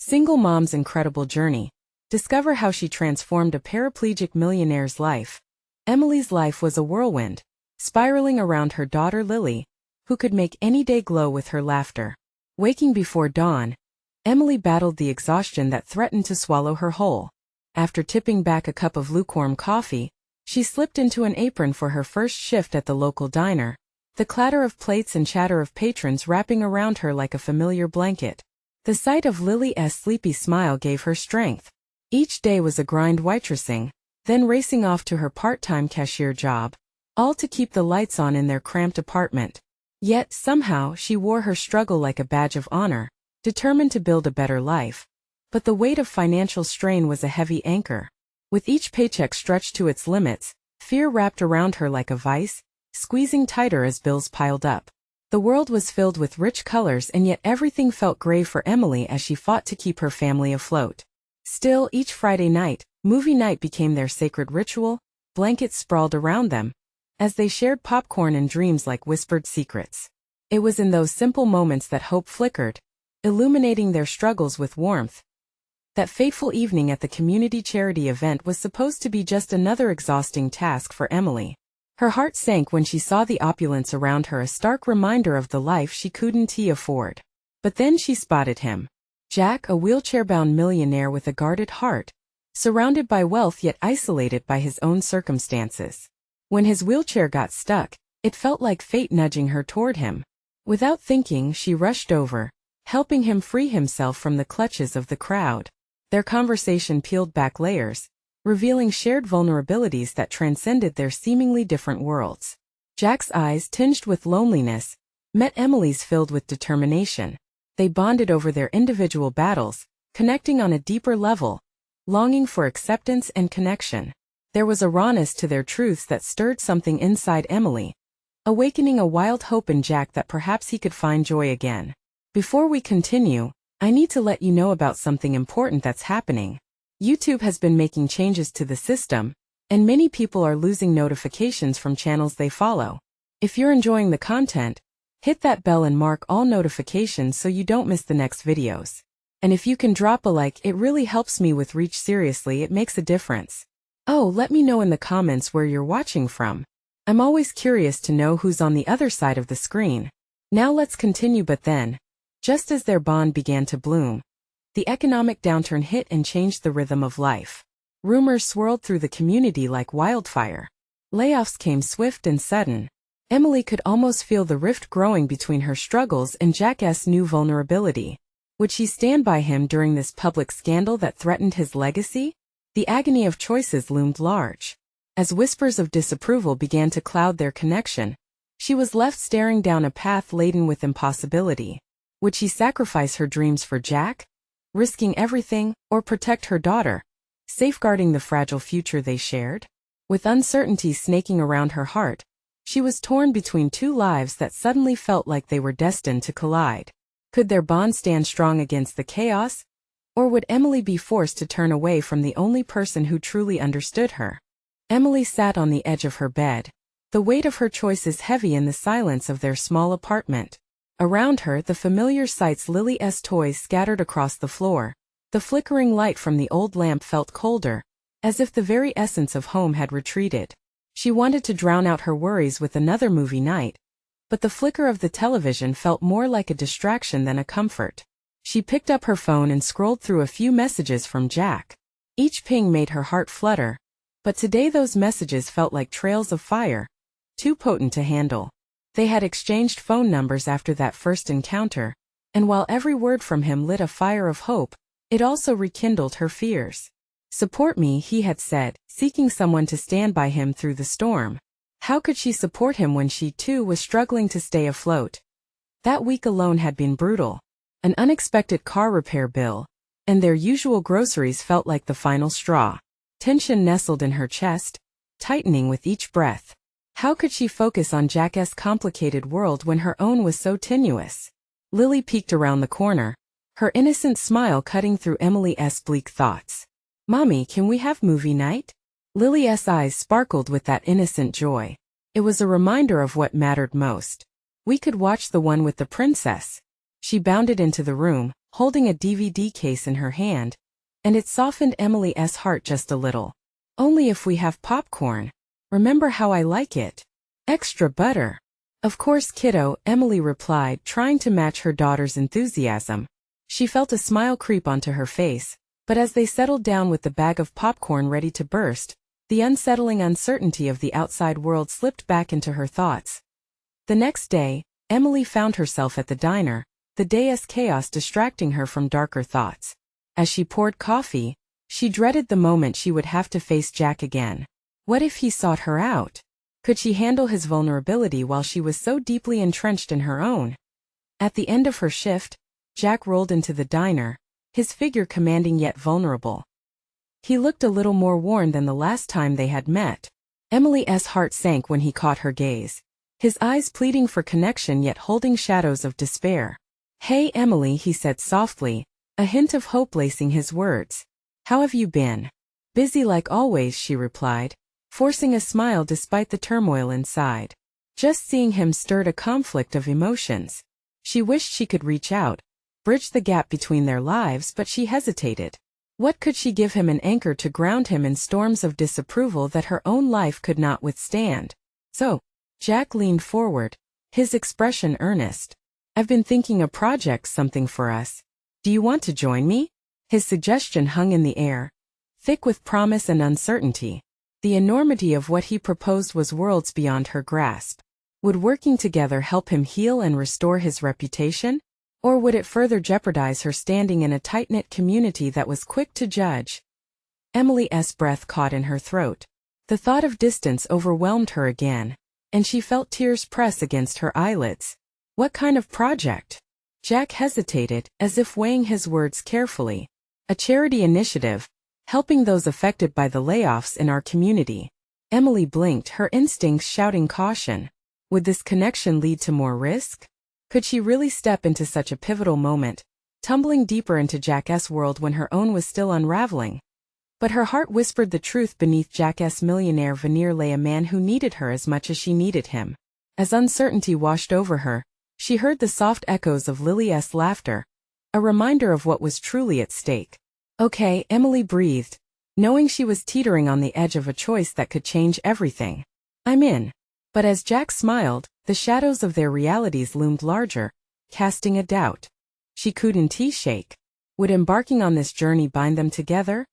Single Mom's Incredible Journey. Discover how she transformed a paraplegic millionaire's life. Emily's life was a whirlwind, spiraling around her daughter Lily, who could make any day glow with her laughter. Waking before dawn, Emily battled the exhaustion that threatened to swallow her whole. After tipping back a cup of lukewarm coffee, she slipped into an apron for her first shift at the local diner, the clatter of plates and chatter of patrons wrapping around her like a familiar blanket. The sight of Lily's sleepy smile gave her strength. Each day was a grind waitressing, then racing off to her part-time cashier job, all to keep the lights on in their cramped apartment. Yet, somehow, she wore her struggle like a badge of honor, determined to build a better life. But the weight of financial strain was a heavy anchor. With each paycheck stretched to its limits, fear wrapped around her like a vice, squeezing tighter as bills piled up. The world was filled with rich colors, and yet everything felt gray for Emily as she fought to keep her family afloat. Still, each Friday night, movie night became their sacred ritual, blankets sprawled around them, as they shared popcorn and dreams like whispered secrets. It was in those simple moments that hope flickered, illuminating their struggles with warmth. That fateful evening at the community charity event was supposed to be just another exhausting task for Emily. Her heart sank when she saw the opulence around her, a stark reminder of the life she couldn't afford. But then she spotted him. Jack, a wheelchair-bound millionaire with a guarded heart, surrounded by wealth yet isolated by his own circumstances. When his wheelchair got stuck, it felt like fate nudging her toward him. Without thinking, she rushed over, helping him free himself from the clutches of the crowd. Their conversation peeled back layers, revealing shared vulnerabilities that transcended their seemingly different worlds. Jack's eyes, tinged with loneliness, met Emily's filled with determination. They bonded over their individual battles, connecting on a deeper level, longing for acceptance and connection. There was a rawness to their truths that stirred something inside Emily, awakening a wild hope in Jack that perhaps he could find joy again. Before we continue, I need to let you know about something important that's happening. YouTube has been making changes to the system, and many people are losing notifications from channels they follow. If you're enjoying the content, hit that bell and mark all notifications so you don't miss the next videos. And if you can drop a like, it really helps me with reach. Seriously, it makes a difference. Oh, let me know in the comments where you're watching from. I'm always curious to know who's on the other side of the screen. Now let's continue. But then, just as their bond began to bloom, the economic downturn hit and changed the rhythm of life. Rumors swirled through the community like wildfire. Layoffs came swift and sudden. Emily could almost feel the rift growing between her struggles and Jack's new vulnerability. Would she stand by him during this public scandal that threatened his legacy? The agony of choices loomed large. As whispers of disapproval began to cloud their connection, she was left staring down a path laden with impossibility. Would she sacrifice her dreams for Jack, risking everything, or protect her daughter, safeguarding the fragile future they shared? With uncertainty snaking around her heart, she was torn between two lives that suddenly felt like they were destined to collide. Could their bond stand strong against the chaos? Or would Emily be forced to turn away from the only person who truly understood her? Emily sat on the edge of her bed, the weight of her choices heavy in the silence of their small apartment. Around her, the familiar sights: Lily's toys scattered across the floor. The flickering light from the old lamp felt colder, as if the very essence of home had retreated. She wanted to drown out her worries with another movie night, but the flicker of the television felt more like a distraction than a comfort. She picked up her phone and scrolled through a few messages from Jack. Each ping made her heart flutter, but today those messages felt like trails of fire, too potent to handle. They had exchanged phone numbers after that first encounter, and while every word from him lit a fire of hope, it also rekindled her fears. "Support me," he had said, seeking someone to stand by him through the storm. How could she support him when she too was struggling to stay afloat? That week alone had been brutal. An unexpected car repair bill, and their usual groceries felt like the final straw. Tension nestled in her chest, tightening with each breath. How could she focus on Jack's complicated world when her own was so tenuous? Lily peeked around the corner, her innocent smile cutting through Emily's bleak thoughts. "Mommy, can we have movie night?" Lily's eyes sparkled with that innocent joy. It was a reminder of what mattered most. "We could watch the one with the princess." She bounded into the room, holding a DVD case in her hand, and it softened Emily's heart just a little. Only if we have popcorn. Remember how I like it? Extra butter. Of course, kiddo, Emily replied, trying to match her daughter's enthusiasm. She felt a smile creep onto her face, but as they settled down with the bag of popcorn ready to burst, the unsettling uncertainty of the outside world slipped back into her thoughts. The next day, Emily found herself at the diner, the day's chaos distracting her from darker thoughts. As she poured coffee, she dreaded the moment she would have to face Jack again. What if he sought her out? Could she handle his vulnerability while she was so deeply entrenched in her own? At the end of her shift, Jack rolled into the diner, his figure commanding yet vulnerable. He looked a little more worn than the last time they had met. Emily's heart sank when he caught her gaze, his eyes pleading for connection yet holding shadows of despair. "Hey Emily," he said softly, a hint of hope lacing his words. "How have you been?" "Busy like always," she replied, forcing a smile despite the turmoil inside. Just seeing him stirred a conflict of emotions. She wished she could reach out, bridge the gap between their lives, but she hesitated. What could she give him an anchor to ground him in storms of disapproval that her own life could not withstand? So, Jack leaned forward, his expression earnest. "I've been thinking a project, something for us. Do you want to join me?" His suggestion hung in the air, thick with promise and uncertainty. The enormity of what he proposed was worlds beyond her grasp. Would working together help him heal and restore his reputation? Or would it further jeopardize her standing in a tight-knit community that was quick to judge? Emily's breath caught in her throat. The thought of distance overwhelmed her again, and she felt tears press against her eyelids. What kind of project? Jack hesitated, as if weighing his words carefully. A charity initiative, helping those affected by the layoffs in our community. Emily blinked, her instincts shouting caution. Would this connection lead to more risk? Could she really step into such a pivotal moment, tumbling deeper into Jack's world when her own was still unraveling? But her heart whispered the truth. Beneath Jack's millionaire veneer lay a man who needed her as much as she needed him. As uncertainty washed over her, she heard the soft echoes of Lily's laughter, a reminder of what was truly at stake. "Okay," Emily breathed, knowing she was teetering on the edge of a choice that could change everything. "I'm in." But as Jack smiled, the shadows of their realities loomed larger, casting a doubt. She couldn't shake. Would embarking on this journey bind them together?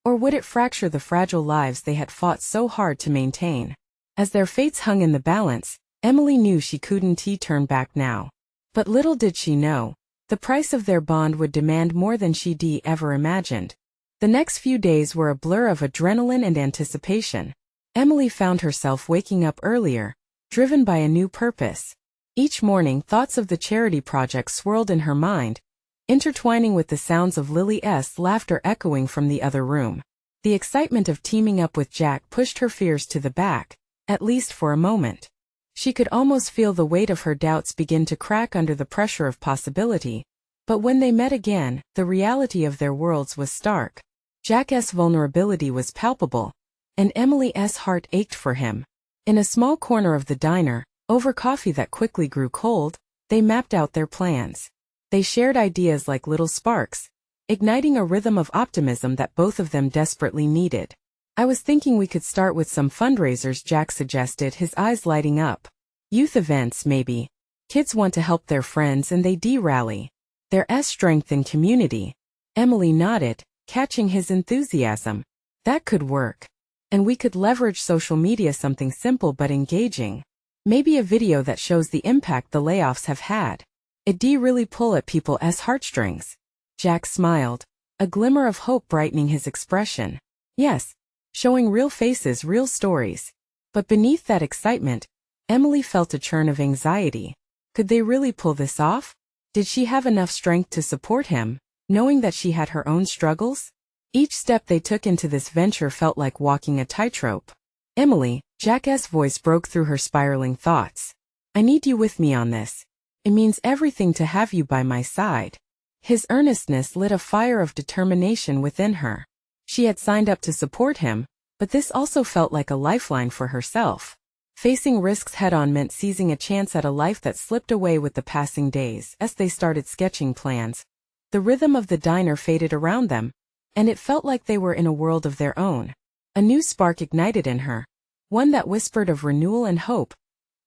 Or would it fracture the fragile lives they had fought so hard to maintain? As their fates hung in the balance, Emily knew she couldn't turn back now. But little did she know, the price of their bond would demand more than she'd ever imagined. The next few days were a blur of adrenaline and anticipation. Emily found herself waking up earlier, driven by a new purpose. Each morning, thoughts of the charity project swirled in her mind, intertwining with the sounds of Lily's laughter echoing from the other room. The excitement of teaming up with Jack pushed her fears to the back, at least for a moment. She could almost feel the weight of her doubts begin to crack under the pressure of possibility. But when they met again, the reality of their worlds was stark. Jack's vulnerability was palpable, and Emily's heart ached for him. In a small corner of the diner, over coffee that quickly grew cold, they mapped out their plans. They shared ideas like little sparks, igniting a rhythm of optimism that both of them desperately needed. "I was thinking we could start with some fundraisers," Jack suggested, his eyes lighting up. "Youth events, maybe. Kids want to help their friends and they rally. There's strength in community." Emily nodded, catching his enthusiasm. "That could work. And we could leverage social media, something simple but engaging. Maybe a video that shows the impact the layoffs have had. It'd really pull at people's heartstrings." Jack smiled, a glimmer of hope brightening his expression. "Yes, showing real faces, real stories." But beneath that excitement, Emily felt a churn of anxiety. Could they really pull this off? Did she have enough strength to support him, knowing that she had her own struggles? Each step they took into this venture felt like walking a tightrope. "Emily," Jack's voice broke through her spiraling thoughts. "I need you with me on this. It means everything to have you by my side." His earnestness lit a fire of determination within her. She had signed up to support him, but this also felt like a lifeline for herself. Facing risks head-on meant seizing a chance at a life that slipped away with the passing days. As they started sketching plans, The rhythm of the diner faded around them, and it felt like they were in a world of their own. A new spark ignited in her, one that whispered of renewal and hope.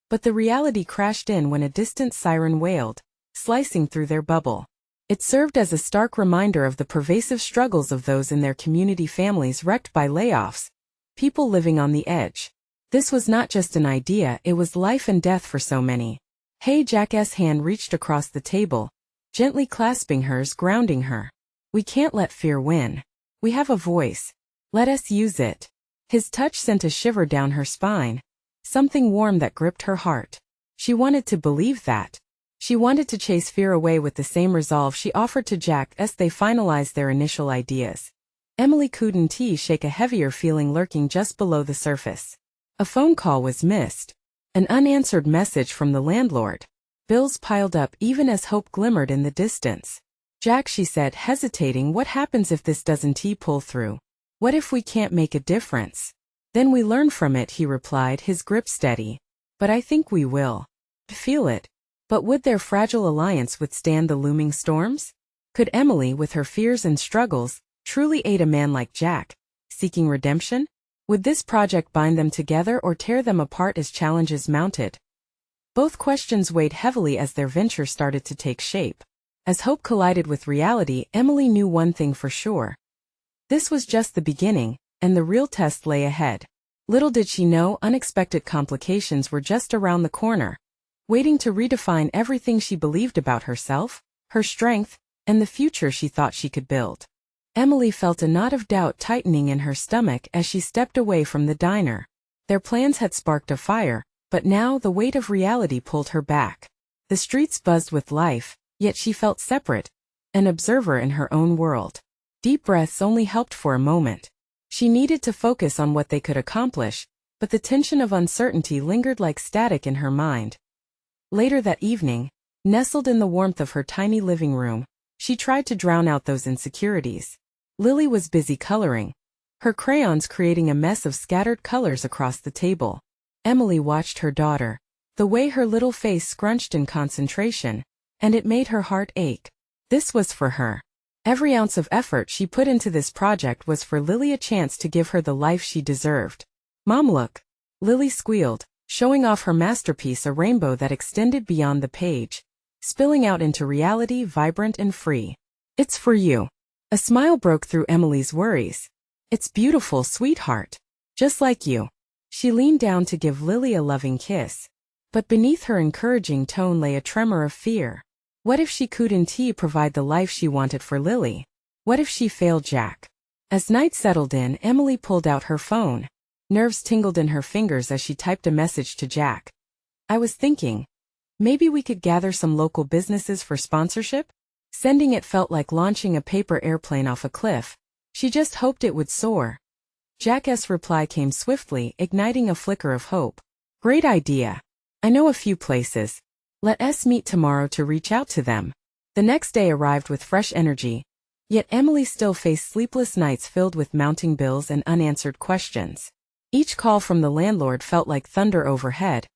But the reality crashed in when a distant siren wailed, slicing through their bubble. It served as a stark reminder of the pervasive struggles of those in their community, families wrecked by layoffs, people living on the edge. This was not just an idea, it was life and death for so many. Hey, Jack's hand reached across the table, gently clasping hers, grounding her. We can't let fear win. We have a voice. Let us use it. His touch sent a shiver down her spine, something warm that gripped her heart. She wanted to believe that. She wanted to chase fear away with the same resolve she offered to Jack as they finalized their initial ideas. Emily couldn't shake a heavier feeling lurking just below the surface. A phone call was missed. An unanswered message from the landlord. Bills piled up even as hope glimmered in the distance. Jack, she said, hesitating, what happens if this doesn't pull through? What if we can't make a difference? Then we learn from it, he replied, his grip steady. But I think we will. Feel it. But would their fragile alliance withstand the looming storms? Could Emily, with her fears and struggles, truly aid a man like Jack, seeking redemption? Would this project bind them together or tear them apart as challenges mounted? Both questions weighed heavily as their venture started to take shape. As hope collided with reality, Emily knew one thing for sure. This was just the beginning, and the real test lay ahead. Little did she know, unexpected complications were just around the corner, waiting to redefine everything she believed about herself, her strength, and the future she thought she could build. Emily felt a knot of doubt tightening in her stomach as she stepped away from the diner. Their plans had sparked a fire, but now the weight of reality pulled her back. The streets buzzed with life, yet she felt separate, an observer in her own world. Deep breaths only helped for a moment. She needed to focus on what they could accomplish, but the tension of uncertainty lingered like static in her mind. Later that evening, nestled in the warmth of her tiny living room, she tried to drown out those insecurities. Lily was busy coloring, her crayons creating a mess of scattered colors across the table. Emily watched her daughter, the way her little face scrunched in concentration, and it made her heart ache. This was for her. Every ounce of effort she put into this project was for Lily, a chance to give her the life she deserved. Mom, look. Lily squealed, showing off her masterpiece, a rainbow that extended beyond the page, spilling out into reality, vibrant and free. It's for you. A smile broke through Emily's worries. It's beautiful, sweetheart. Just like you. She leaned down to give Lily a loving kiss. But beneath her encouraging tone lay a tremor of fear. What if she couldn't provide the life she wanted for Lily? What if she failed Jack? As night settled in, Emily pulled out her phone. Nerves tingled in her fingers as she typed a message to Jack. I was thinking, maybe we could gather some local businesses for sponsorship? Sending it felt like launching a paper airplane off a cliff. She just hoped it would soar. Jack's reply came swiftly, igniting a flicker of hope. Great idea. I know a few places. Let us meet tomorrow to reach out to them. The next day arrived with fresh energy, yet Emily still faced sleepless nights filled with mounting bills and unanswered questions. Each call from the landlord felt like thunder overhead,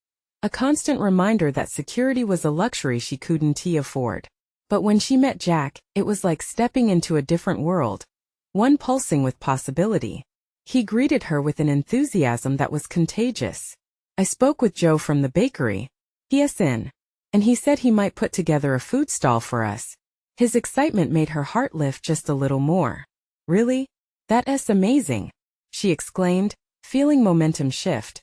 a constant reminder that security was a luxury she couldn't afford. But when she met Jack, it was like stepping into a different world, one pulsing with possibility. He greeted her with an enthusiasm that was contagious. I spoke with Joe from the bakery. He's in. And he said he might put together a food stall for us. His excitement made her heart lift just a little more. Really? That's amazing, she exclaimed, feeling momentum shift.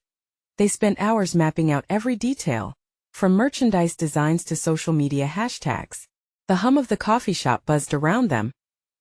They spent hours mapping out every detail, from merchandise designs to social media hashtags. The hum of the coffee shop buzzed around them,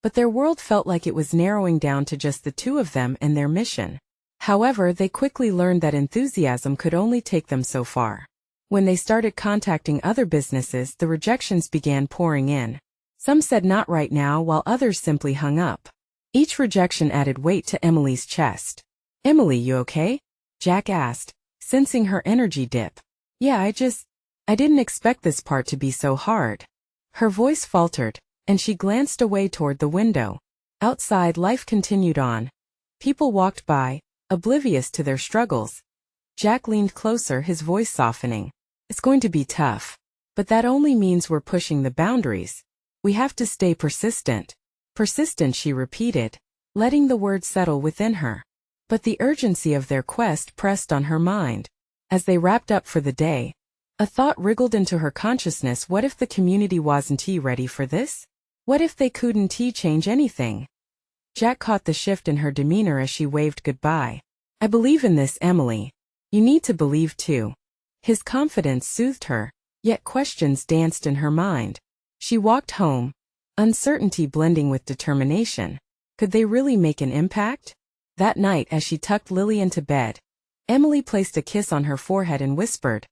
but their world felt like it was narrowing down to just the two of them and their mission. However, they quickly learned that enthusiasm could only take them so far. When they started contacting other businesses, the rejections began pouring in. Some said not right now, while others simply hung up. Each rejection added weight to Emily's chest. Emily, you okay? Jack asked, sensing her energy dip. Yeah, I didn't expect this part to be so hard. Her voice faltered, and she glanced away toward the window. Outside, life continued on. People walked by, oblivious to their struggles. Jack leaned closer, his voice softening. It's going to be tough. But that only means we're pushing the boundaries. We have to stay persistent. Persistent, she repeated, letting the words settle within her. But the urgency of their quest pressed on her mind. As they wrapped up for the day, a thought wriggled into her consciousness. What if the community wasn't ready for this? What if they couldn't change anything? Jack caught the shift in her demeanor as she waved goodbye. I believe in this, Emily. You need to believe too. His confidence soothed her, yet questions danced in her mind. She walked home, uncertainty blending with determination. Could they really make an impact? That night, as she tucked Lily into bed, Emily placed a kiss on her forehead and whispered,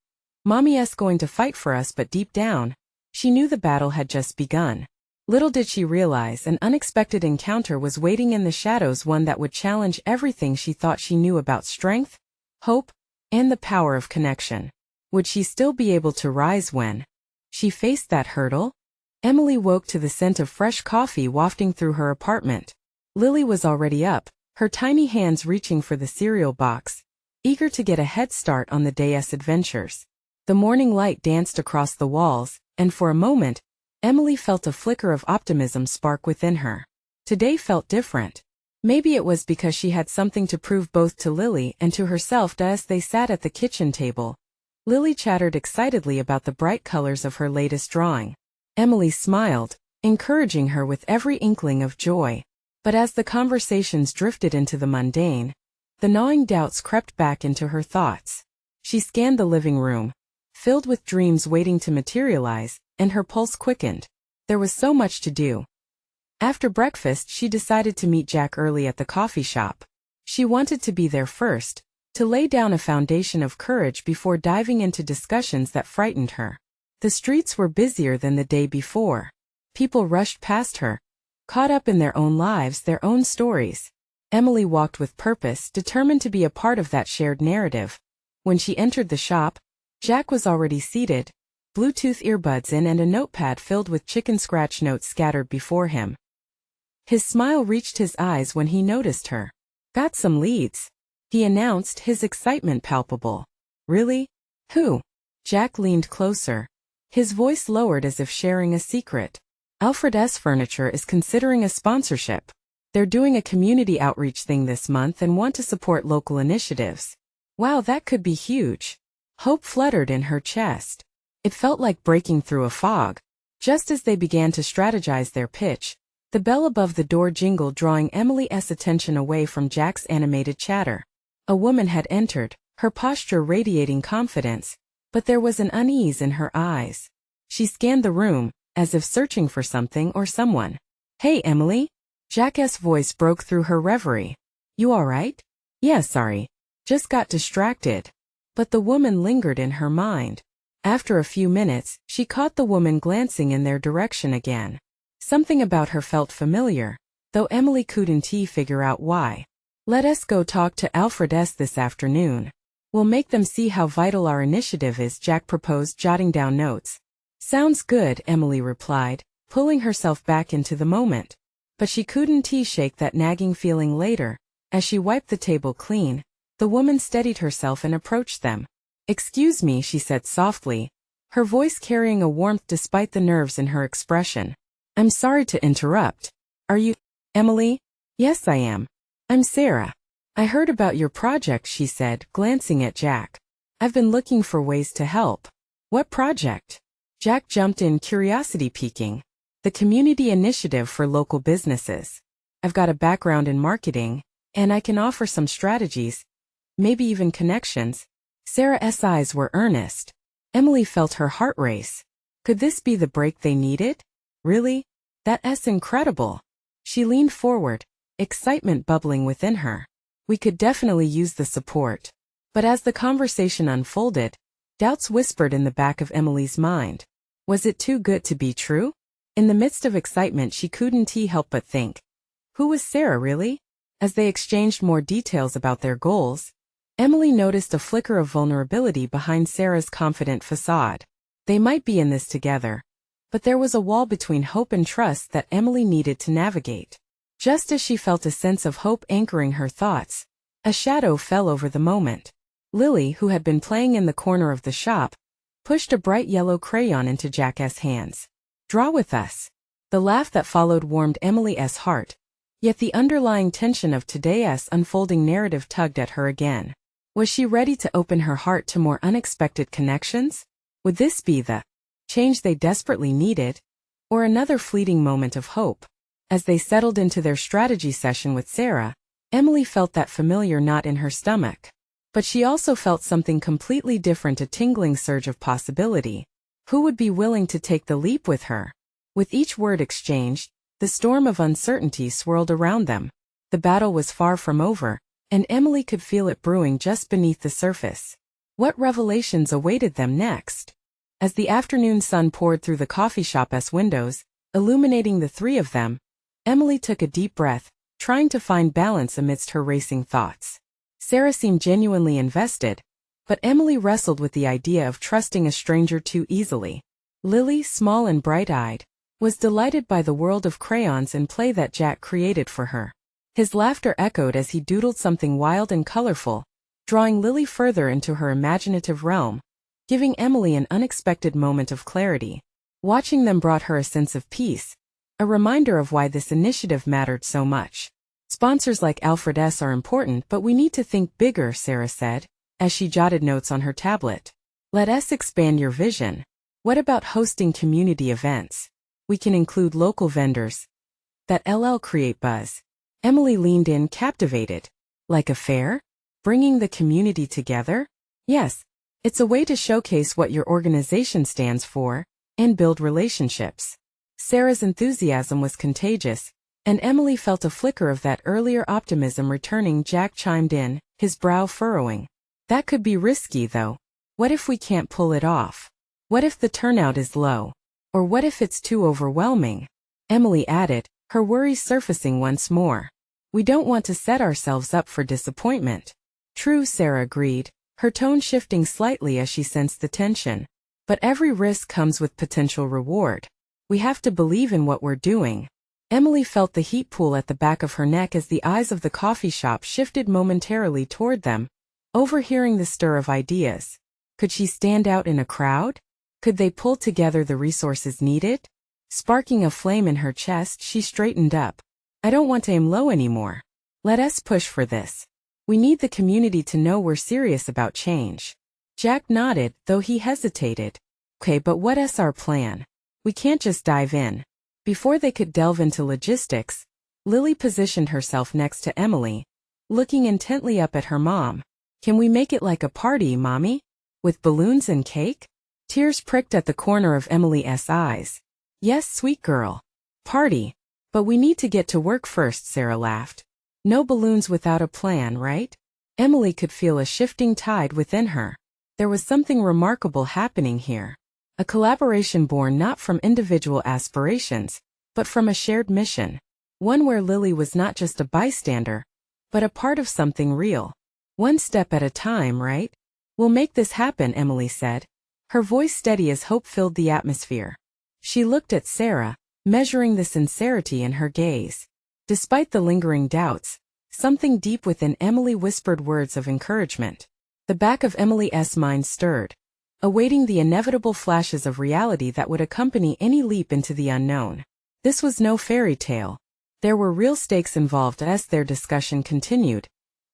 Mommy's going to fight for us, but deep down, she knew the battle had just begun. Little did she realize an unexpected encounter was waiting in the shadows, one that would challenge everything she thought she knew about strength, hope, and the power of connection. Would she still be able to rise when she faced that hurdle? Emily woke to the scent of fresh coffee wafting through her apartment. Lily was already up, her tiny hands reaching for the cereal box, eager to get a head start on the day's adventures. The morning light danced across the walls, and for a moment, Emily felt a flicker of optimism spark within her. Today felt different. Maybe it was because she had something to prove both to Lily and to herself. As they sat at the kitchen table, Lily chattered excitedly about the bright colors of her latest drawing. Emily smiled, encouraging her with every inkling of joy. But as the conversations drifted into the mundane, the gnawing doubts crept back into her thoughts. She scanned the living room, filled with dreams waiting to materialize, and her pulse quickened. There was so much to do. After breakfast, she decided to meet Jack early at the coffee shop. She wanted to be there first, to lay down a foundation of courage before diving into discussions that frightened her. The streets were busier than the day before. People rushed past her, caught up in their own lives, their own stories. Emily walked with purpose, determined to be a part of that shared narrative. When she entered the shop, Jack was already seated, Bluetooth earbuds in and a notepad filled with chicken scratch notes scattered before him. His smile reached his eyes when he noticed her. Got some leads, he announced, his excitement palpable. Really? Who? Jack leaned closer, his voice lowered as if sharing a secret. Alfred's Furniture is considering a sponsorship. They're doing a community outreach thing this month and want to support local initiatives. Wow, that could be huge. Hope fluttered in her chest. It felt like breaking through a fog. Just as they began to strategize their pitch, the bell above the door jingled, drawing Emily's attention away from Jack's animated chatter. A woman had entered, her posture radiating confidence, but there was an unease in her eyes. She scanned the room, as if searching for something or someone. Hey, Emily? Jack's voice broke through her reverie. You all right? Yeah, sorry. Just got distracted. But the woman lingered in her mind. After a few minutes, she caught the woman glancing in their direction again. Something about her felt familiar, though Emily couldn't figure out why. Let us go talk to Alfred's this afternoon. We'll make them see how vital our initiative is, Jack proposed, jotting down notes. Sounds good, Emily replied, pulling herself back into the moment. But she couldn't shake that nagging feeling later. As she wiped the table clean, the woman steadied herself and approached them. Excuse me, she said softly, her voice carrying a warmth despite the nerves in her expression. I'm sorry to interrupt. Are you Emily? Yes, I am. I'm Sarah. I heard about your project, she said, glancing at Jack. I've been looking for ways to help. What project? Jack jumped in, curiosity peaking. The community initiative for local businesses. I've got a background in marketing, and I can offer some strategies, maybe even connections. Sarah's eyes were earnest. Emily felt her heart race. Could this be the break they needed? Really? That's incredible. She leaned forward, excitement bubbling within her. We could definitely use the support. But as the conversation unfolded, doubts whispered in the back of Emily's mind. Was it too good to be true? In the midst of excitement, she couldn't help but think. Who was Sarah really? As they exchanged more details about their goals, Emily noticed a flicker of vulnerability behind Sarah's confident facade. They might be in this together, but there was a wall between hope and trust that Emily needed to navigate. Just as she felt a sense of hope anchoring her thoughts, a shadow fell over the moment. Lily, who had been playing in the corner of the shop, pushed a bright yellow crayon into Jack's hands. Draw with us. The laugh that followed warmed Emily's heart, yet the underlying tension of today's unfolding narrative tugged at her again. Was she ready to open her heart to more unexpected connections? Would this be the change they desperately needed, or another fleeting moment of hope? As they settled into their strategy session with Sarah, Emily felt that familiar knot in her stomach. But she also felt something completely different, a tingling surge of possibility. Who would be willing to take the leap with her? With each word exchanged, the storm of uncertainty swirled around them. The battle was far from over, and Emily could feel it brewing just beneath the surface. What revelations awaited them next? As the afternoon sun poured through the coffee shop's windows, illuminating the three of them, Emily took a deep breath, trying to find balance amidst her racing thoughts. Sarah seemed genuinely invested, but Emily wrestled with the idea of trusting a stranger too easily. Lily, small and bright-eyed, was delighted by the world of crayons and play that Jack created for her. His laughter echoed as he doodled something wild and colorful, drawing Lily further into her imaginative realm, giving Emily an unexpected moment of clarity. Watching them brought her a sense of peace, a reminder of why this initiative mattered so much. Sponsors like Alfred S. are important, but we need to think bigger, Sarah said, as she jotted notes on her tablet. Let us expand your vision. What about hosting community events? We can include local vendors that create buzz. Emily leaned in, captivated. Like a fair? Bringing the community together? Yes, it's a way to showcase what your organization stands for and build relationships. Sarah's enthusiasm was contagious, and Emily felt a flicker of that earlier optimism returning. Jack chimed in, his brow furrowing. That could be risky, though. What if we can't pull it off? What if the turnout is low? Or what if it's too overwhelming? Emily added, her worries surfacing once more. We don't want to set ourselves up for disappointment. True, Sarah agreed, her tone shifting slightly as she sensed the tension. But every risk comes with potential reward. We have to believe in what we're doing. Emily felt the heat pool at the back of her neck as the eyes of the coffee shop shifted momentarily toward them, overhearing the stir of ideas. Could she stand out in a crowd? Could they pull together the resources needed? Sparking a flame in her chest, she straightened up. I don't want to aim low anymore. Let us push for this. We need the community to know we're serious about change. Jack nodded, though he hesitated. Okay, but what's our plan? We can't just dive in. Before they could delve into logistics, Lily positioned herself next to Emily, looking intently up at her mom. Can we make it like a party, Mommy? With balloons and cake? Tears pricked at the corner of Emily's eyes. Yes, sweet girl. Party. But we need to get to work first, Sarah laughed. No balloons without a plan, right? Emily could feel a shifting tide within her. There was something remarkable happening here. A collaboration born not from individual aspirations, but from a shared mission. One where Lily was not just a bystander, but a part of something real. One step at a time, right? We'll make this happen, Emily said, her voice steady as hope filled the atmosphere. She looked at Sarah, measuring the sincerity in her gaze. Despite the lingering doubts, something deep within Emily whispered words of encouragement. The back of Emily's mind stirred, awaiting the inevitable flashes of reality that would accompany any leap into the unknown. This was no fairy tale. There were real stakes involved. As their discussion continued,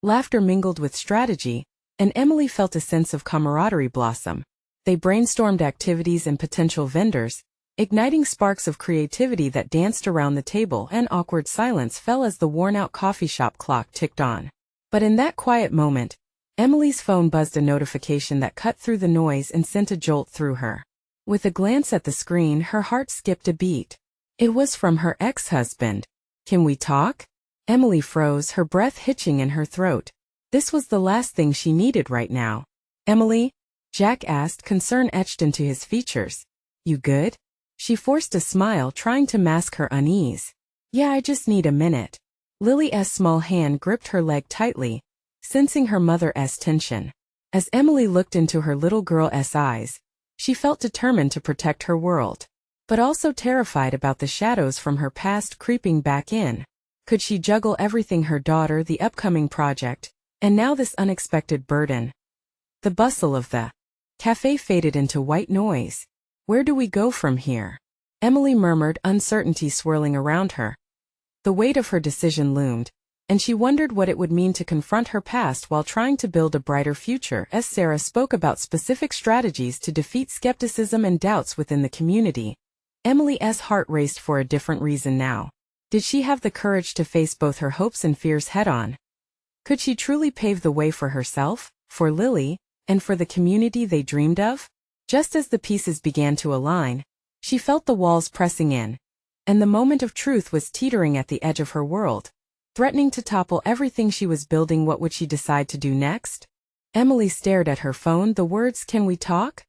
laughter mingled with strategy, and Emily felt a sense of camaraderie blossom. They brainstormed activities and potential vendors, igniting sparks of creativity that danced around the table, and awkward silence fell as the worn-out coffee shop clock ticked on. But in that quiet moment, Emily's phone buzzed, a notification that cut through the noise and sent a jolt through her. With a glance at the screen, her heart skipped a beat. It was from her ex-husband. Can we talk? Emily froze, her breath hitching in her throat. This was the last thing she needed right now. Emily? Jack asked, concern etched into his features. You good? She forced a smile, trying to mask her unease. Yeah, I just need a minute. Lily's small hand gripped her leg tightly, sensing her mother's tension. As Emily looked into her little girl's eyes, she felt determined to protect her world, but also terrified about the shadows from her past creeping back in. Could she juggle everything: her daughter, the upcoming project, and now this unexpected burden? The bustle of the cafe faded into white noise. Where do we go from here? Emily murmured, uncertainty swirling around her. The weight of her decision loomed, and she wondered what it would mean to confront her past while trying to build a brighter future. As Sarah spoke about specific strategies to defeat skepticism and doubts within the community, Emily's heart raced for a different reason now. Did she have the courage to face both her hopes and fears head-on? Could she truly pave the way for herself, for Lily, and for the community they dreamed of? Just as the pieces began to align, she felt the walls pressing in, and the moment of truth was teetering at the edge of her world, threatening to topple everything she was building. What would she decide to do next? Emily stared at her phone, the words "Can we talk?"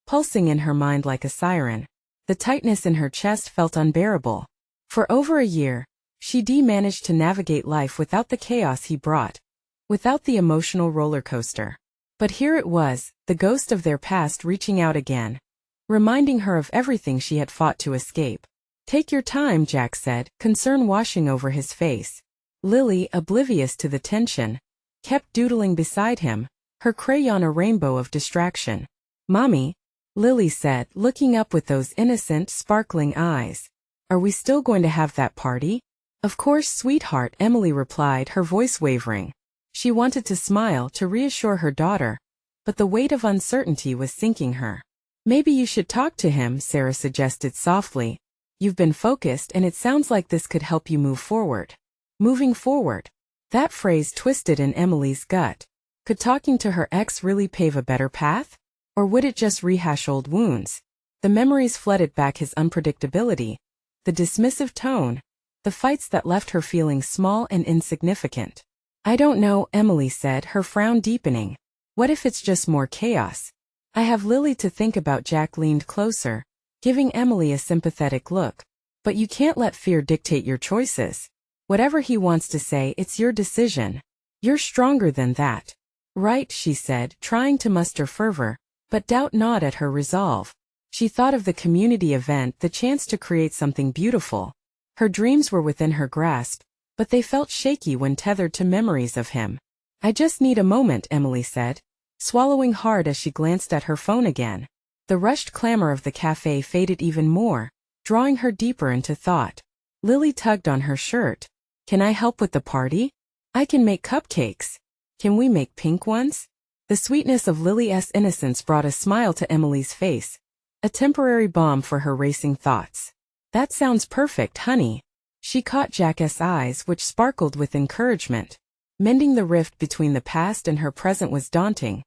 pulsing in her mind like a siren. The tightness in her chest felt unbearable. For over a year, she'd managed to navigate life without the chaos he brought, without the emotional roller coaster. But here it was, the ghost of their past reaching out again, reminding her of everything she had fought to escape. "Take your time," Jack said, concern washing over his face. Lily, oblivious to the tension, kept doodling beside him, her crayon a rainbow of distraction. "Mommy," Lily said, looking up with those innocent, sparkling eyes. "Are we still going to have that party?" "Of course, sweetheart," Emily replied, her voice wavering. She wanted to smile, to reassure her daughter, but the weight of uncertainty was sinking her. "Maybe you should talk to him," Sarah suggested softly. "You've been focused and it sounds like this could help you move forward." Moving forward. That phrase twisted in Emily's gut. Could talking to her ex really pave a better path? Or would it just rehash old wounds? The memories flooded back, his unpredictability, the dismissive tone, the fights that left her feeling small and insignificant. "I don't know," Emily said, her frown deepening. "What if it's just more chaos? I have Lily to think about." Jack leaned closer, giving Emily a sympathetic look. "But you can't let fear dictate your choices. Whatever he wants to say, it's your decision. You're stronger than that." "Right," she said, trying to muster fervor, but doubt gnawed at her resolve. She thought of the community event, the chance to create something beautiful. Her dreams were within her grasp, but they felt shaky when tethered to memories of him. "I just need a moment," Emily said, swallowing hard as she glanced at her phone again. The rushed clamor of the cafe faded even more, drawing her deeper into thought. Lily tugged on her shirt. "Can I help with the party? I can make cupcakes. Can we make pink ones?" The sweetness of Lily's innocence brought a smile to Emily's face, a temporary balm for her racing thoughts. "That sounds perfect, honey." She caught Jack's eyes, which sparkled with encouragement. Mending the rift between the past and her present was daunting,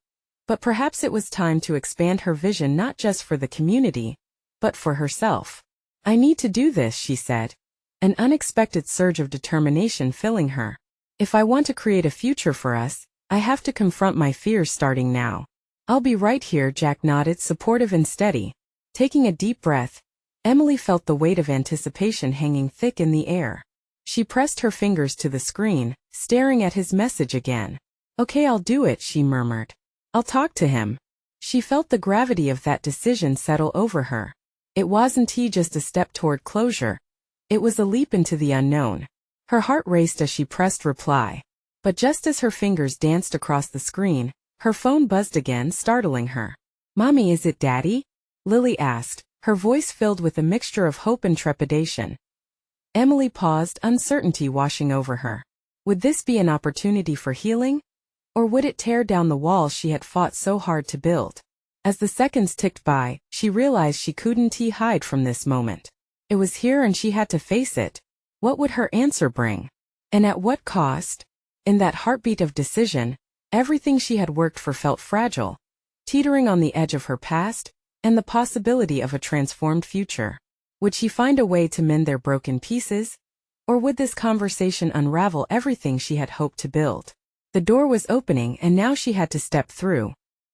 but perhaps it was time to expand her vision, not just for the community, but for herself. "I need to do this," she said, an unexpected surge of determination filling her. "If I want to create a future for us, I have to confront my fears starting now." "I'll be right here," Jack nodded, supportive and steady. Taking a deep breath, Emily felt the weight of anticipation hanging thick in the air. She pressed her fingers to the screen, staring at his message again. "Okay, I'll do it," she murmured. "I'll talk to him." She felt the gravity of that decision settle over her. It wasn't just a step toward closure. It was a leap into the unknown. Her heart raced as she pressed reply. But just as her fingers danced across the screen, her phone buzzed again, startling her. "Mommy, is it Daddy?" Lily asked, her voice filled with a mixture of hope and trepidation. Emily paused, uncertainty washing over her. Would this be an opportunity for healing? Or would it tear down the walls she had fought so hard to build? As the seconds ticked by, she realized she couldn't hide from this moment. It was here and she had to face it. What would her answer bring? And at what cost? In that heartbeat of decision, everything she had worked for felt fragile, teetering on the edge of her past, and the possibility of a transformed future. Would she find a way to mend their broken pieces? Or would this conversation unravel everything she had hoped to build? The door was opening and now she had to step through.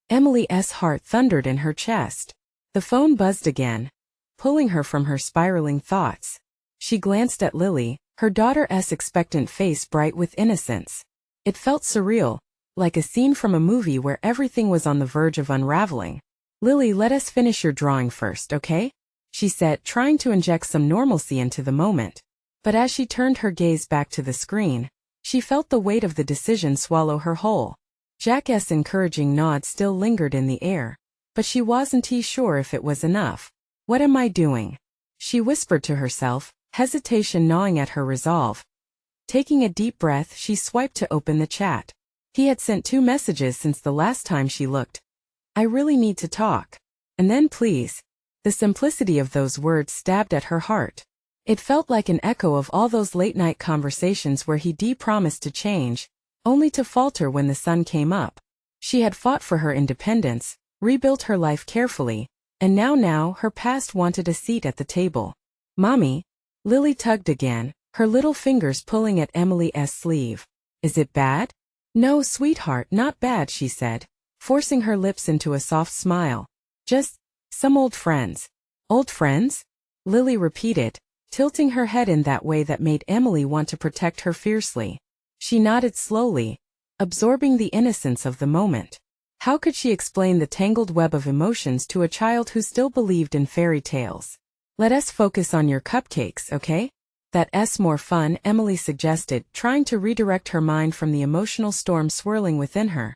Emily's heart thundered in her chest. The phone buzzed again, pulling her from her spiraling thoughts. She glanced at Lily, her daughter's expectant face bright with innocence. It felt surreal, like a scene from a movie where everything was on the verge of unraveling. "Lily, let us finish your drawing first, okay?" she said, trying to inject some normalcy into the moment. But as she turned her gaze back to the screen, she felt the weight of the decision swallow her whole. Jack's encouraging nod still lingered in the air, but she wasn't sure if it was enough. "What am I doing?" she whispered to herself, hesitation gnawing at her resolve. Taking a deep breath, she swiped to open the chat. He had sent 2 messages since the last time she looked. I really need to talk. And then please. The simplicity of those words stabbed at her heart. It felt like an echo of all those late-night conversations where he promised to change, only to falter when the sun came up. She had fought for her independence, rebuilt her life carefully, and now her past wanted a seat at the table. Mommy? Lily tugged again, her little fingers pulling at Emily's sleeve. Is it bad? No, sweetheart, not bad, she said, forcing her lips into a soft smile. Just some old friends. Old friends? Lily repeated, tilting her head in that way that made Emily want to protect her fiercely. She nodded slowly, absorbing the innocence of the moment. How could she explain the tangled web of emotions to a child who still believed in fairy tales? Let us focus on your cupcakes, okay? That's more fun, Emily suggested, trying to redirect her mind from the emotional storm swirling within her.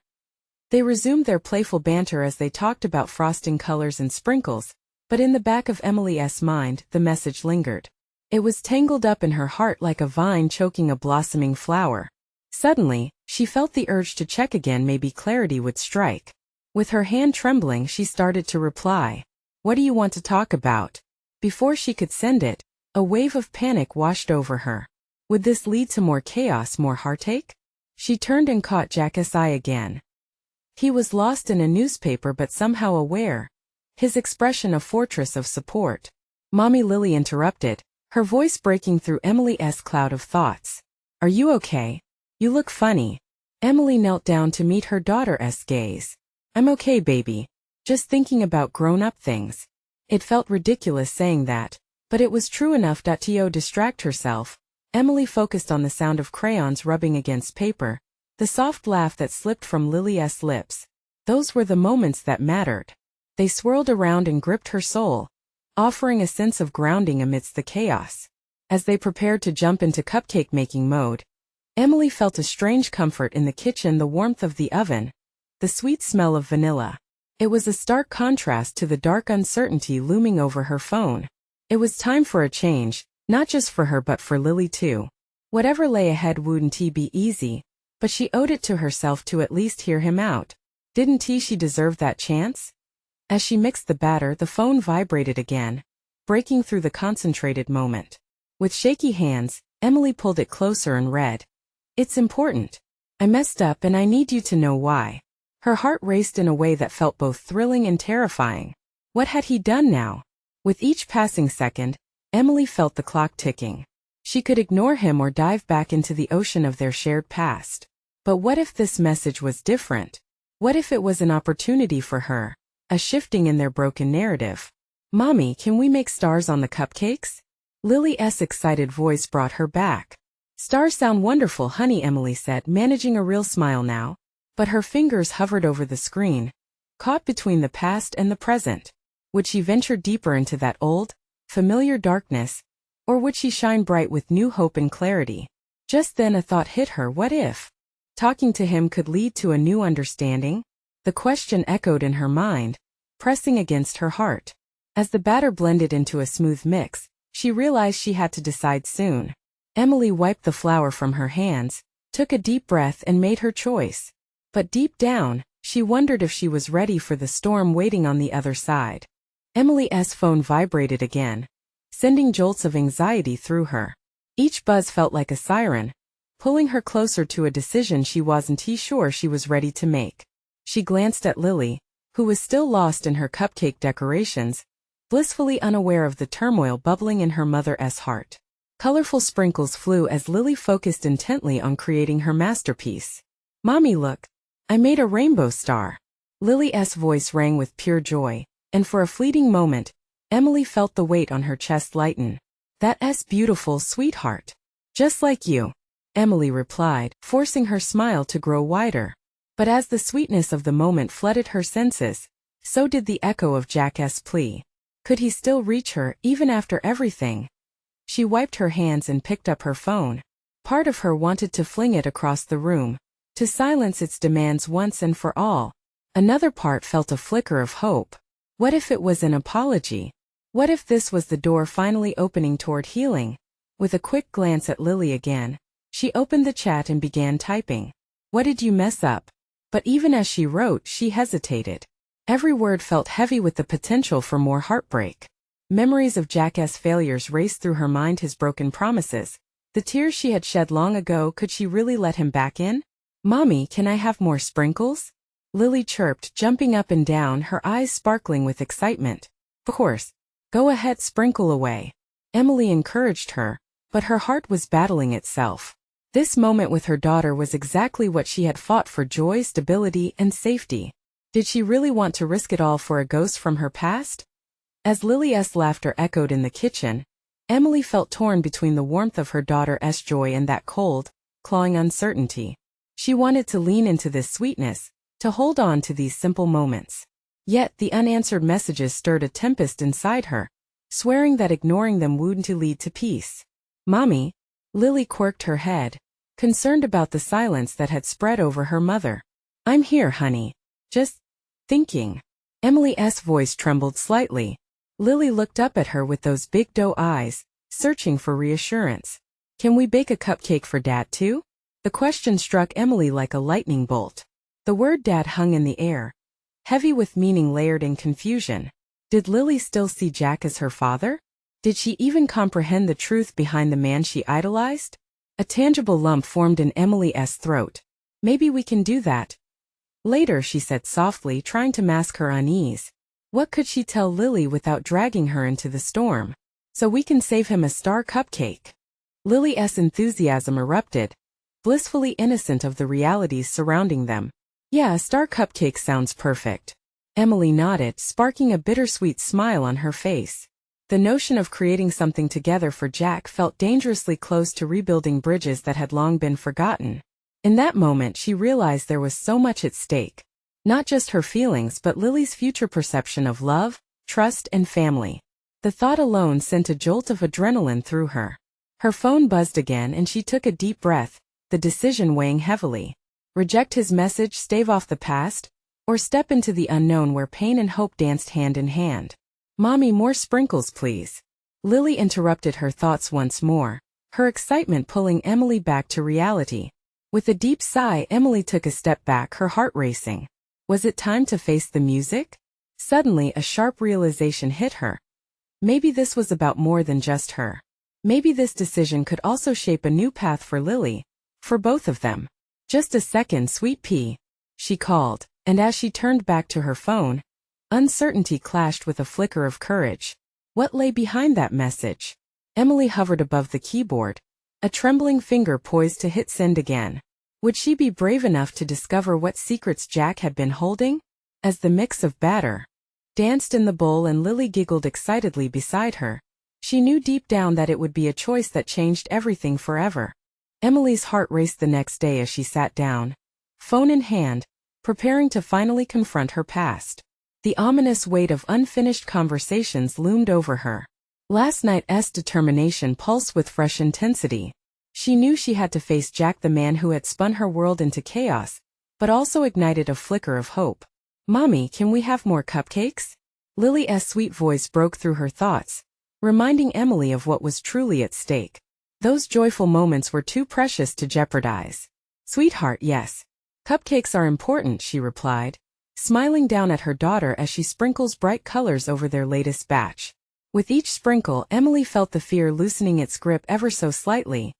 They resumed their playful banter as they talked about frosting colors and sprinkles, but in the back of Emily's mind, the message lingered. It was tangled up in her heart like a vine choking a blossoming flower. Suddenly, she felt the urge to check again, maybe clarity would strike. With her hand trembling, she started to reply. What do you want to talk about? Before she could send it, a wave of panic washed over her. Would this lead to more chaos, more heartache? She turned and caught Jack's eye again. He was lost in a newspaper but somehow aware. His expression a fortress of support. Mommy, Lily interrupted, her voice breaking through Emily's cloud of thoughts. Are you okay? You look funny. Emily knelt down to meet her daughter's gaze. I'm okay, baby. Just thinking about grown-up things. It felt ridiculous saying that, but it was true enough. To distract herself, Emily focused on the sound of crayons rubbing against paper, the soft laugh that slipped from Lily's lips. Those were the moments that mattered. They swirled around and gripped her soul, offering a sense of grounding amidst the chaos. As they prepared to jump into cupcake-making mode, Emily felt a strange comfort in the kitchen, the warmth of the oven, the sweet smell of vanilla. It was a stark contrast to the dark uncertainty looming over her phone. It was time for a change, not just for her but for Lily too. Whatever lay ahead wouldn't be easy, but she owed it to herself to at least hear him out. Didn't she deserve that chance? As she mixed the batter, the phone vibrated again, breaking through the concentrated moment. With shaky hands, Emily pulled it closer and read. It's important. I messed up and I need you to know why. Her heart raced in a way that felt both thrilling and terrifying. What had he done now? With each passing second, Emily felt the clock ticking. She could ignore him or dive back into the ocean of their shared past. But what if this message was different? What if it was an opportunity for her? A shifting in their broken narrative. Mommy, can we make stars on the cupcakes? Lily's excited voice brought her back. Stars sound wonderful, honey, Emily said, managing a real smile now. But her fingers hovered over the screen, caught between the past and the present. Would she venture deeper into that old, familiar darkness, or would she shine bright with new hope and clarity? Just then a thought hit her. What if talking to him could lead to a new understanding? The question echoed in her mind, pressing against her heart. As the batter blended into a smooth mix, she realized she had to decide soon. Emily wiped the flour from her hands, took a deep breath and made her choice. But deep down, she wondered if she was ready for the storm waiting on the other side. Emily's phone vibrated again, sending jolts of anxiety through her. Each buzz felt like a siren, pulling her closer to a decision she wasn't sure she was ready to make. She glanced at Lily, who was still lost in her cupcake decorations, blissfully unaware of the turmoil bubbling in her mother's heart. Colorful sprinkles flew as Lily focused intently on creating her masterpiece. Mommy, look. I made a rainbow star. Lily's voice rang with pure joy, and for a fleeting moment, Emily felt the weight on her chest lighten. That's beautiful, sweetheart. Just like you, Emily replied, forcing her smile to grow wider. But as the sweetness of the moment flooded her senses, so did the echo of Jack's plea. Could he still reach her, even after everything? She wiped her hands and picked up her phone. Part of her wanted to fling it across the room, to silence its demands once and for all. Another part felt a flicker of hope. What if it was an apology? What if this was the door finally opening toward healing? With a quick glance at Lily again, she opened the chat and began typing. What did you mess up? But even as she wrote, she hesitated. Every word felt heavy with the potential for more heartbreak. Memories of Jack's failures raced through her mind, his broken promises. The tears she had shed long ago, could she really let him back in? Mommy, can I have more sprinkles? Lily chirped, jumping up and down, her eyes sparkling with excitement. Of course. Go ahead, sprinkle away. Emily encouraged her, but her heart was battling itself. This moment with her daughter was exactly what she had fought for: joy, stability, and safety. Did she really want to risk it all for a ghost from her past? As Lily's laughter echoed in the kitchen, Emily felt torn between the warmth of her daughter's joy and that cold, clawing uncertainty. She wanted to lean into this sweetness, to hold on to these simple moments. Yet the unanswered messages stirred a tempest inside her, swearing that ignoring them wouldn't lead to peace. Mommy, Lily quirked her head, concerned about the silence that had spread over her mother. I'm here, honey. Just thinking. Emily's voice trembled slightly. Lily looked up at her with those big doe eyes, searching for reassurance. Can we bake a cupcake for Dad too? The question struck Emily like a lightning bolt. The word Dad hung in the air, heavy with meaning layered in confusion. Did Lily still see Jack as her father? Did she even comprehend the truth behind the man she idolized? A tangible lump formed in Emily's throat. Maybe we can do that later, she said softly, trying to mask her unease. What could she tell Lily without dragging her into the storm? So we can save him a star cupcake. Lily's enthusiasm erupted, blissfully innocent of the realities surrounding them. Yeah, a star cupcake sounds perfect. Emily nodded, sparking a bittersweet smile on her face. The notion of creating something together for Jack felt dangerously close to rebuilding bridges that had long been forgotten. In that moment, she realized there was so much at stake. Not just her feelings, but Lily's future perception of love, trust, and family. The thought alone sent a jolt of adrenaline through her. Her phone buzzed again and she took a deep breath, the decision weighing heavily. Reject his message, stave off the past, or step into the unknown where pain and hope danced hand in hand. Mommy, more sprinkles, please. Lily interrupted her thoughts once more, her excitement pulling Emily back to reality. With a deep sigh, Emily took a step back, her heart racing. Was it time to face the music? Suddenly, a sharp realization hit her. Maybe this was about more than just her. Maybe this decision could also shape a new path for Lily, for both of them. Just a second, sweet pea, she called, and as she turned back to her phone, uncertainty clashed with a flicker of courage. What lay behind that message? Emily hovered above the keyboard, a trembling finger poised to hit send again. Would she be brave enough to discover what secrets Jack had been holding? As the mix of batter danced in the bowl and Lily giggled excitedly beside her, she knew deep down that it would be a choice that changed everything forever. Emily's heart raced the next day as she sat down, phone in hand, preparing to finally confront her past. The ominous weight of unfinished conversations loomed over her. Last night's determination pulsed with fresh intensity. She knew she had to face Jack, the man who had spun her world into chaos, but also ignited a flicker of hope. Mommy, can we have more cupcakes? Lily's sweet voice broke through her thoughts, reminding Emily of what was truly at stake. Those joyful moments were too precious to jeopardize. Sweetheart, yes. Cupcakes are important, she replied, smiling down at her daughter as she sprinkles bright colors over their latest batch. With each sprinkle, Emily felt the fear loosening its grip ever so slightly.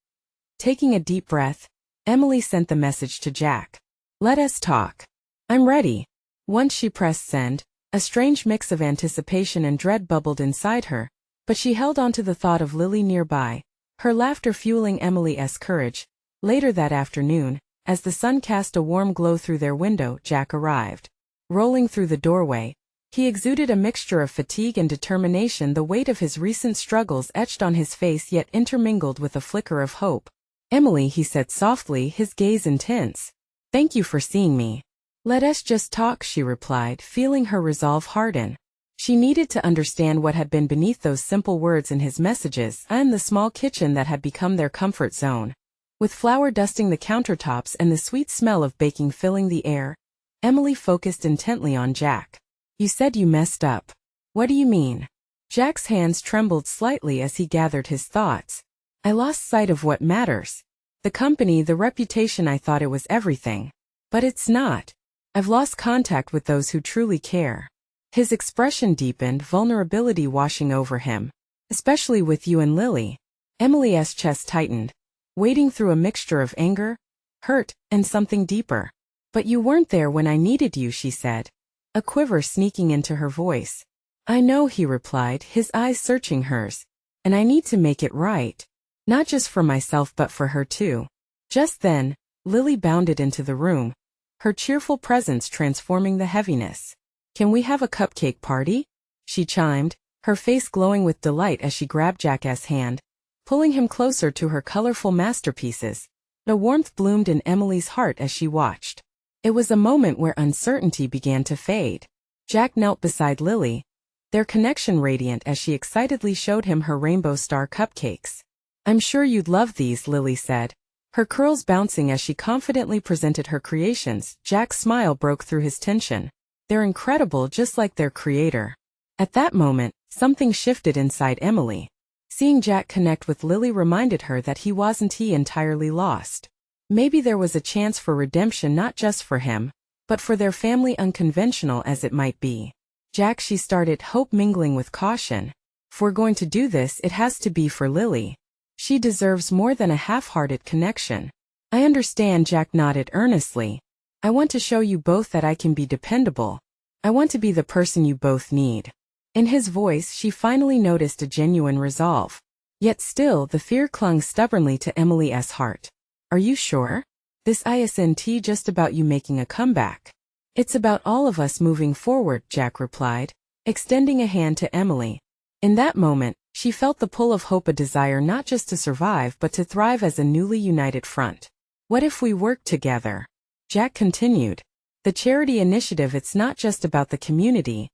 Taking a deep breath, Emily sent the message to Jack. Let us talk. I'm ready. Once she pressed send, a strange mix of anticipation and dread bubbled inside her, but she held on to the thought of Lily nearby, her laughter fueling Emily's courage. Later that afternoon, as the sun cast a warm glow through their window, Jack arrived. Rolling through the doorway, he exuded a mixture of fatigue and determination, the weight of his recent struggles etched on his face yet intermingled with a flicker of hope. Emily, he said softly, his gaze intense. Thank you for seeing me. Let us just talk, she replied, feeling her resolve harden. She needed to understand what had been beneath those simple words in his messages, and the small kitchen that had become their comfort zone. With flour dusting the countertops and the sweet smell of baking filling the air, Emily focused intently on Jack. You said you messed up. What do you mean? Jack's hands trembled slightly as he gathered his thoughts. I lost sight of what matters. The company, the reputation. I thought it was everything. But it's not. I've lost contact with those who truly care. His expression deepened, vulnerability washing over him. Especially with you and Lily. Emily's chest tightened, wading through a mixture of anger, hurt, and something deeper. But you weren't there when I needed you, she said, a quiver sneaking into her voice. I know, he replied, his eyes searching hers. And I need to make it right. Not just for myself but for her too. Just then, Lily bounded into the room, her cheerful presence transforming the heaviness. Can we have a cupcake party? She chimed, her face glowing with delight as she grabbed Jack's hand, pulling him closer to her colorful masterpieces. A warmth bloomed in Emily's heart as she watched. It was a moment where uncertainty began to fade. Jack knelt beside Lily, their connection radiant as she excitedly showed him her rainbow star cupcakes. I'm sure you'd love these, Lily said, her curls bouncing as she confidently presented her creations. Jack's smile broke through his tension. They're incredible, just like their creator. At that moment, something shifted inside Emily. Seeing Jack connect with Lily reminded her that he wasn't entirely lost. Maybe there was a chance for redemption, not just for him, but for their family, unconventional as it might be. Jack, she started, hope mingling with caution. If we're going to do this, it has to be for Lily. She deserves more than a half-hearted connection. I understand, Jack nodded earnestly. I want to show you both that I can be dependable. I want to be the person you both need. In his voice, she finally noticed a genuine resolve. Yet still, the fear clung stubbornly to Emily's heart. Are you sure? This isn't just about you making a comeback. It's about all of us moving forward, Jack replied, extending a hand to Emily. In that moment, she felt the pull of hope, a desire not just to survive but to thrive as a newly united front. What if we worked together? Jack continued. The charity initiative, it's not just about the community.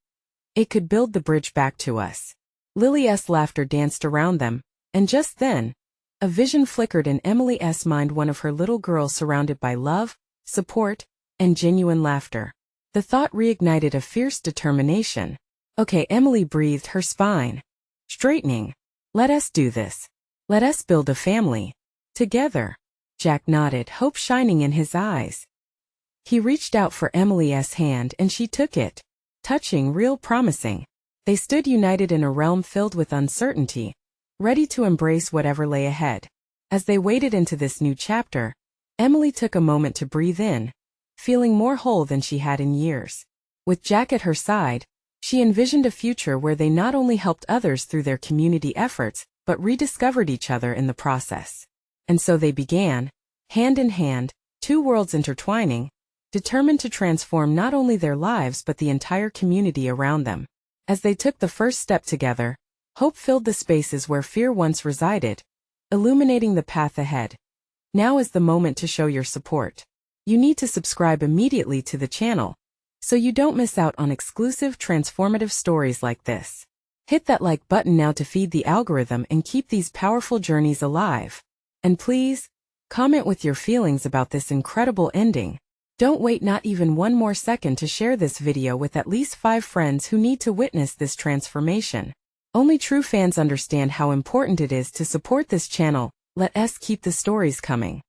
It could build the bridge back to us. Lily's laughter danced around them, and just then, a vision flickered in Emily's mind, one of her little girls surrounded by love, support, and genuine laughter. The thought reignited a fierce determination. Okay, Emily breathed, her spine straightening. Let us do this. Let us build a family. Together. Jack nodded, hope shining in his eyes. He reached out for Emily's hand and she took it. Touching, real promising. They stood united in a realm filled with uncertainty, ready to embrace whatever lay ahead. As they waded into this new chapter, Emily took a moment to breathe in, feeling more whole than she had in years. With Jack at her side, she envisioned a future where they not only helped others through their community efforts, but rediscovered each other in the process. And so they began, hand in hand, two worlds intertwining, determined to transform not only their lives but the entire community around them. As they took the first step together, hope filled the spaces where fear once resided, illuminating the path ahead. Now is the moment to show your support. You need to subscribe immediately to the channel, so you don't miss out on exclusive transformative stories like this. Hit that like button now to feed the algorithm and keep these powerful journeys alive. And please, comment with your feelings about this incredible ending. Don't wait not even one more second to share this video with at least 5 friends who need to witness this transformation. Only true fans understand how important it is to support this channel. Let us keep the stories coming.